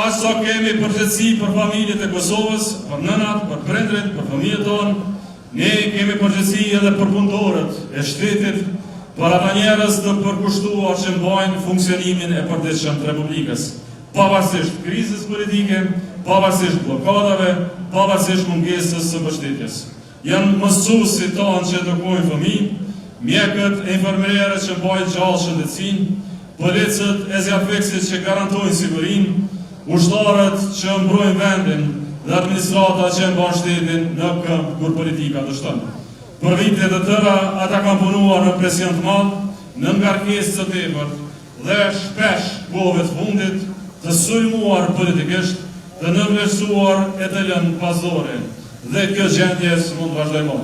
as sa kemi përgjegjësi për familjet e Kosovës, për nënat, për prindrit, për familjet tonë, ne kemi përgjegjësi edhe për punëtorët e shtetit, për ata njerëz të përkushtuar që mbajnë funksionimin e përditshëm të Republikës, pavarësisht krizës politike, pavarësisht blokadave, pavarësisht mungesës së mbështetjes. Janë mësuesit tanë që edukojnë fëmijë, mjekët e infermierët që mbajnë gjallë shëndetësinë, policët e zjarfikësit që garantojnë sigurinë, ushtarët që mbrojnë vendin dhe administrata që mban shtetin në këmbë kur politika dështon. Për vite të tëra ata kanë punuar në presion të madh, në ngarkesë të tepërt dhe shpesh kohëve të fundit të sulmuar politikisht, të nënvlerësuar e të lënë pasdore, dhe kjo gjendje s'mund vazhdojmë.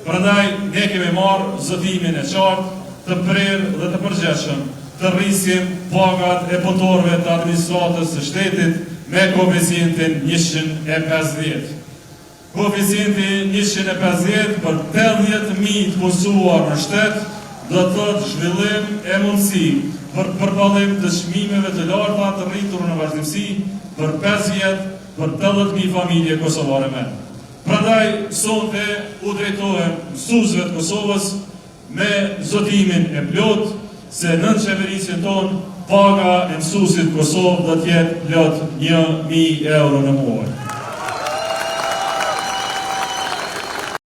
Prandaj ne kemi marrë zotimin e qartë, të prerë dhe të përgjithshëm, të rrisim pagat e punëtorëve të administratës së shtetit me koeficientin 150. Koeficienti 150 për 80.000 të punësuar në shtet do të thotë zhvillim e mundësi për përballësim të çmimeve të larta të rritur në vazhdimsi për 5 vjet për 80.000 familje kosovare me. Prandaj sonte u drejtohem mësuesve të Kosovës me zotimin e plot se nën qeverisjen tonë paga e mësuesit Kosovë do të jetë plot 1.000 euro në muaj.